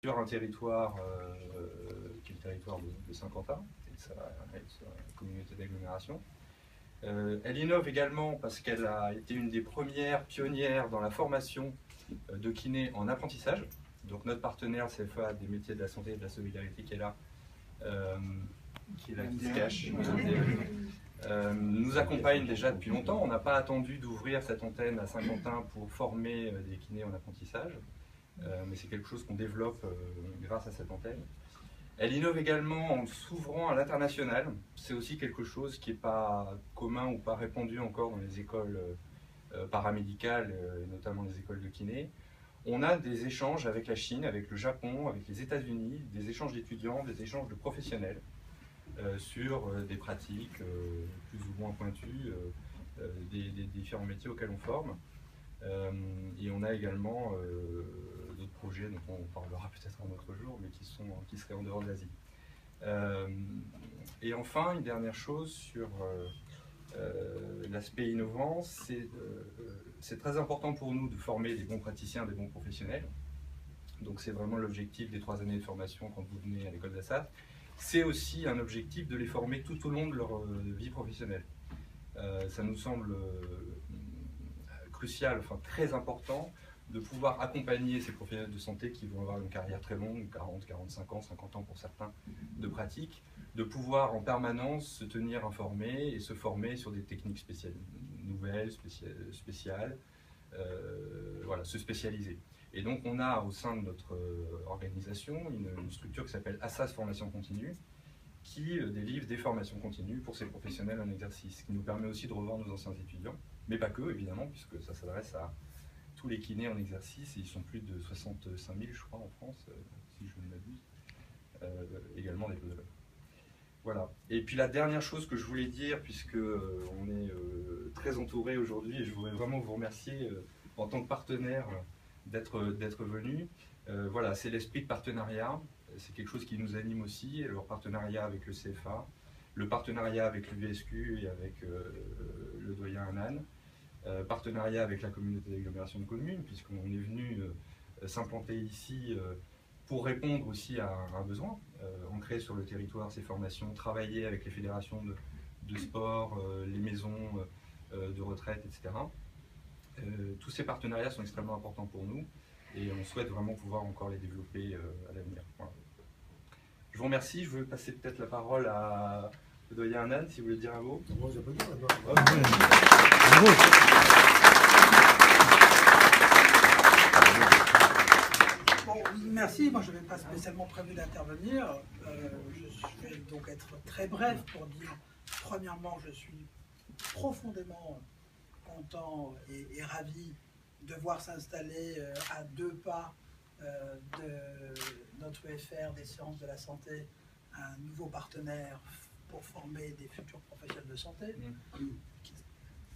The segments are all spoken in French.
sur un territoire qui est le territoire de Saint-Quentin et de sa communauté d'agglomération. Elle innove également parce qu'elle a été une des premières pionnières dans la formation de kinés en apprentissage. Donc notre partenaire CFA des métiers de la santé et de la solidarité qui est là, qui se cache, nous accompagne déjà depuis longtemps. On n'a pas attendu d'ouvrir cette antenne à Saint-Quentin pour former des kinés en apprentissage, mais c'est quelque chose qu'on développe grâce à cette antenne. Elle innove également en s'ouvrant à l'international. C'est aussi quelque chose qui n'est pas commun ou pas répandu encore dans les écoles paramédicales, et notamment les écoles de kiné. On a des échanges avec la Chine, avec le Japon, avec les États-Unis, des échanges d'étudiants, des échanges de professionnels sur des pratiques plus ou moins pointues des différents métiers auxquels on forme. Et on a également d'autres projets dont on parlera peut-être un autre jour, mais qui seraient en dehors de l'Asie. Et enfin, une dernière chose sur l'aspect innovant, c'est très important pour nous de former des bons praticiens, des bons professionnels. Donc c'est vraiment l'objectif des 3 années de formation quand vous venez à l'école d'Assat. C'est aussi un objectif de les former tout au long de leur vie professionnelle. Ça nous semble crucial, enfin très important, de pouvoir accompagner ces professionnels de santé qui vont avoir une carrière très longue, 40, 45 ans, 50 ans pour certains, de pratique, de pouvoir en permanence se tenir informés et se former sur des techniques nouvelles, spéciales, voilà, se spécialiser. Et donc on a au sein de notre organisation une structure qui s'appelle Assas Formation Continue, qui délivre des formations continues pour ces professionnels en exercice, ce qui nous permet aussi de revoir nos anciens étudiants, mais pas que évidemment, puisque ça s'adresse à tous les kinés en exercice, et ils sont plus de 65 000 je crois en France, si je ne m'abuse, également des podologues. Voilà. Et puis la dernière chose que je voulais dire, puisque on est très entouré aujourd'hui, et je voudrais vraiment vous remercier en tant que partenaire d'être venu. Voilà, c'est l'esprit de partenariat, c'est quelque chose qui nous anime aussi, le partenariat avec le CFA, le partenariat avec l'UVSQ et avec le doyen Hanan, partenariat avec la communauté d'agglomération de communes, puisqu'on est venu s'implanter ici pour répondre aussi à un besoin, ancrer sur le territoire ces formations, travailler avec les fédérations de sport, les maisons de retraite, etc. Tous ces partenariats sont extrêmement importants pour nous et on souhaite vraiment pouvoir encore les développer à l'avenir. Voilà. Je vous remercie, je veux passer peut-être la parole à le doyen Hanan, si vous voulez dire un mot. Moi, je peux dire, merci, moi je n'avais pas spécialement prévu d'intervenir. Je vais donc être très bref pour dire, premièrement, je suis profondément content et ravi de voir s'installer à 2 pas de notre UFR des sciences de la santé un nouveau partenaire pour former des futurs professionnels de santé.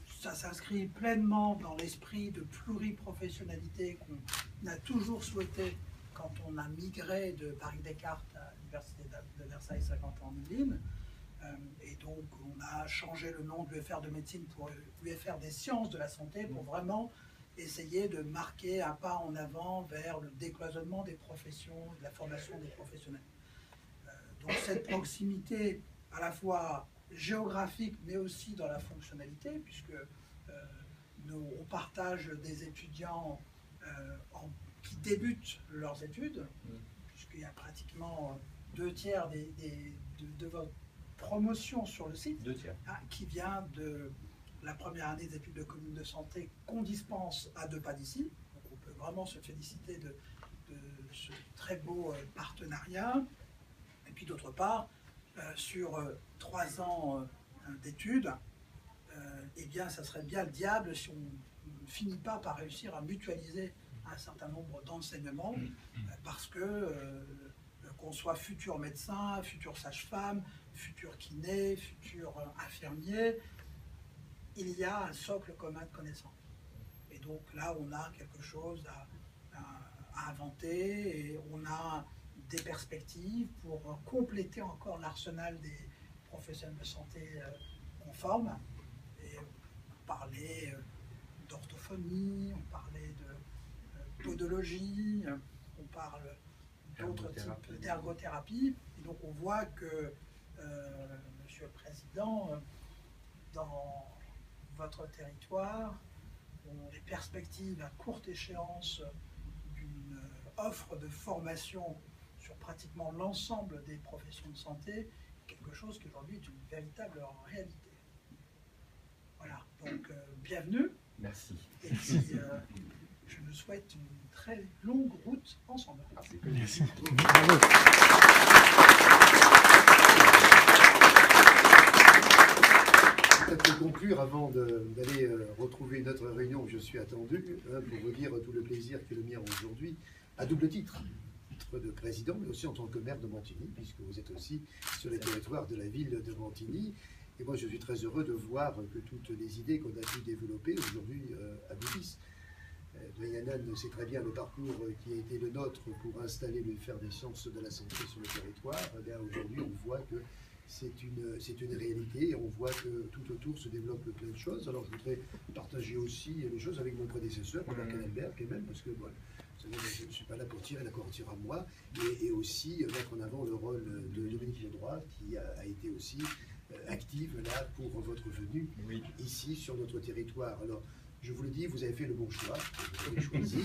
Ça s'inscrit pleinement dans l'esprit de pluriprofessionnalité qu'on a toujours souhaité quand on a migré de Paris-Descartes à l'Université de Versailles 50 ans en Yvelines. Et donc on a changé le nom de l'UFR de médecine pour l'UFR des sciences de la santé pour vraiment essayer de marquer un pas en avant vers le décloisonnement des professions, de la formation des professionnels. Donc cette proximité à la fois géographique mais aussi dans la fonctionnalité, puisque on partage des étudiants qui débutent leurs études, puisqu'il y a pratiquement 2 tiers de votre promotion sur le site, qui vient de la première année des études de commune de santé qu'on dispense à 2 pas d'ici. Donc on peut vraiment se féliciter de ce très beau partenariat. Et puis d'autre part, sur 3 ans d'études, eh bien ça serait bien le diable si on ne finit pas par réussir à mutualiser un certain nombre d'enseignements, parce que qu'on soit futur médecin, futur sage-femme, futur kiné, futur infirmier, il y a un socle commun de connaissances. Et donc là, on a quelque chose à inventer et on a des perspectives pour compléter encore l'arsenal des professionnels de santé qu'on forme. Et on parlait d'orthophonie, on parlait de podologie, on parle d'autres types d'ergothérapie. Et donc on voit que, Monsieur le Président, dans votre territoire, les perspectives à courte échéance d'une offre de formation sur pratiquement l'ensemble des professions de santé, quelque chose qui aujourd'hui est une véritable réalité. Voilà, donc bienvenue. Merci. Et puis, je nous souhaite une très longue route ensemble. Merci. Bravo. Peut-être conclure avant d'aller retrouver notre réunion où je suis attendu, pour vous dire tout le plaisir que le mien aujourd'hui, à double titre de président, mais aussi en tant que maire de Montigny, puisque vous êtes aussi sur les territoires de la ville de Montigny. Et moi, je suis très heureux de voir que toutes les idées qu'on a pu développer aujourd'hui aboutissent. Yannan sait très bien le parcours qui a été le nôtre pour installer l'effervescence de la santé sur le territoire. Aujourd'hui, on voit que c'est une réalité et on voit que tout autour se développe plein de choses. Alors, je voudrais partager aussi les choses avec mon prédécesseur, Robert Cadalbert, quand même, parce que voilà, je ne suis pas là pour tirer la couverture à moi, et aussi mettre en avant le rôle de Dominique Ledroit, qui a été aussi active là pour votre venue ici sur notre territoire. Alors, je vous le dis, vous avez fait le bon choix. Vous avez choisi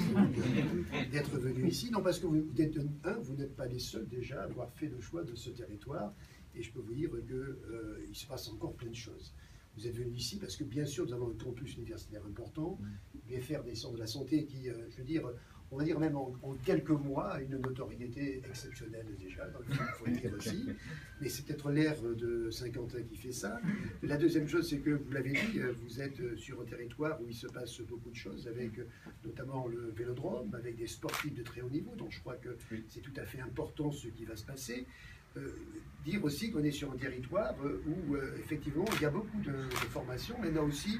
d'être venu ici. Non, parce que vous n'êtes pas les seuls déjà à avoir fait le choix de ce territoire. Et je peux vous dire qu'il se passe encore plein de choses. Vous êtes venu ici parce que, bien sûr, nous avons un campus universitaire important, BFR des centres de la santé qui, je veux dire, on va dire même en quelques mois, a une notoriété exceptionnelle déjà, il faut le dire aussi. Mais c'est peut-être l'ère de Saint-Quentin qui fait ça. La deuxième chose, c'est que, vous l'avez dit, vous êtes sur un territoire où il se passe beaucoup de choses, avec notamment le vélodrome, avec des sportifs de très haut niveau, donc je crois que c'est tout à fait important ce qui va se passer. Dire aussi qu'on est sur un territoire où, effectivement, il y a beaucoup de formations, mais il y a aussi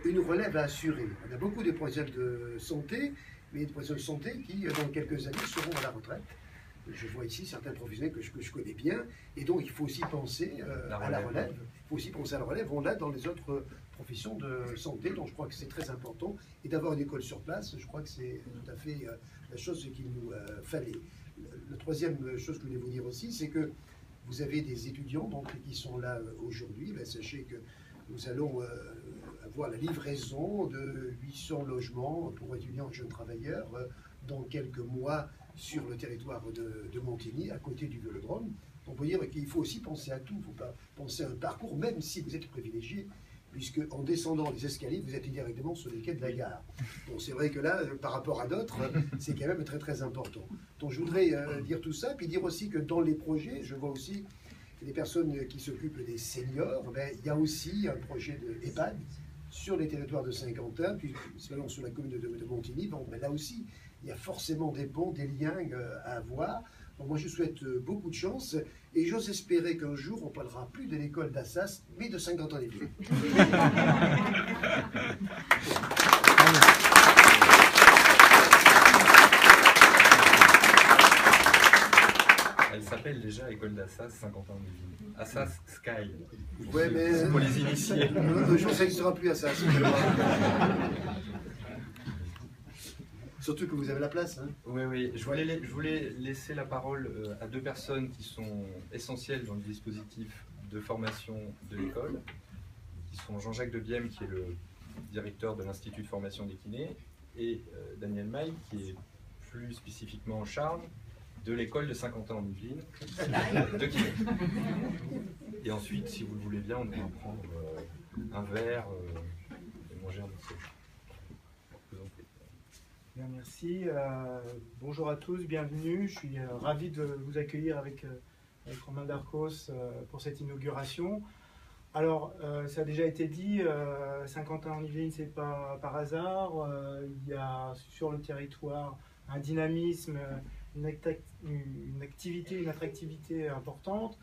une relève à assurer. On a beaucoup de professionnels de santé, mais des professionnels de santé qui, dans quelques années, seront à la retraite. Je vois ici certains professionnels que je connais bien, et donc il faut aussi penser à la relève. Il faut aussi penser à la relève. On l'a dans les autres professions de santé, donc je crois que c'est très important. Et d'avoir une école sur place, je crois que c'est tout à fait la chose qu'il nous fallait. La troisième chose que je voulais vous dire aussi, c'est que vous avez des étudiants donc, qui sont là aujourd'hui. Sachez que nous allons avoir la livraison de 800 logements pour étudiants et jeunes travailleurs dans quelques mois sur le territoire de Montigny, à côté du vélodrome. On peut dire qu'il faut aussi penser à tout. Il ne faut pas penser à un parcours, même si vous êtes privilégié, puisque en descendant les escaliers, vous êtes directement sur les quais de la gare. Bon, c'est vrai que là, par rapport à d'autres, c'est quand même très très important. Donc je voudrais dire tout ça, puis dire aussi que dans les projets, je vois aussi les personnes qui s'occupent des seniors, il y a aussi un projet de EHPAD sur les territoires de Saint-Quentin, puis sur la commune de Montigny. Bon, là aussi, il y a forcément des ponts, des liens à avoir. Donc moi, je souhaite beaucoup de chance et j'ose espérer qu'un jour, on ne parlera plus de l'école d'Assas, mais de Saint-Quentin-les-Vieilles. Elle s'appelle déjà École d'Assas Saint-Quentin-les-Vignes. Assas Sky. Ouais, mais pour les initiés. Un jour, ça n'existera plus Assas. Surtout que vous avez la place. Hein. Oui. Je voulais laisser la parole à deux personnes qui sont essentielles dans le dispositif de formation de l'école, qui sont Jean-Jacques Debième, qui est le directeur de l'Institut de formation des kinés, et Daniel Maille, qui est plus spécifiquement en charge de l'école de Saint-Quentin-en-Yvelines de kiné. Et ensuite, si vous le voulez bien, on pourra prendre un verre et manger un morceau. Bien, merci. Bonjour à tous, bienvenue. Je suis ravi de vous accueillir avec Romain Darcos pour cette inauguration. Alors, ça a déjà été dit, Saint-Quentin-en-Yvelines, c'est pas par hasard. Il y a sur le territoire un dynamisme, une attractivité importante.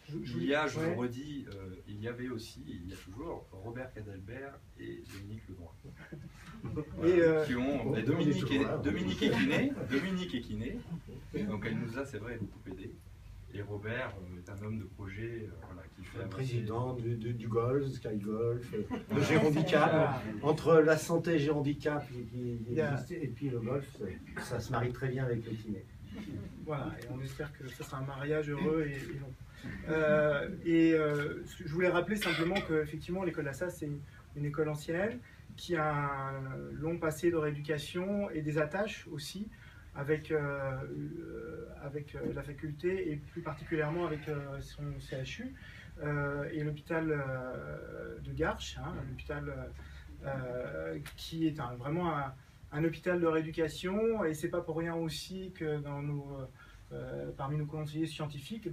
Il y a, je le redis, il y avait aussi, il y a toujours Robert Cadalbert et Dominique Ledroit. Qui ont Dominique est kiné, donc elle nous a, c'est vrai, beaucoup aidé. Et Robert est un homme de projet qui fait le président du golf, Sky Golf, le Gérondicap. Entre la santé Gérondicap et puis le golf, ça se marie très bien avec le kiné. Voilà, et on espère que ce sera un mariage heureux et long. Je voulais rappeler simplement qu'effectivement, l'école Lassas, c'est une école ancienne qui a un long passé de rééducation et des attaches aussi avec la faculté et plus particulièrement avec son CHU et l'hôpital de Garches, hein, l'hôpital qui est vraiment un hôpital de rééducation, et c'est pas pour rien aussi que parmi nos conseillers scientifiques,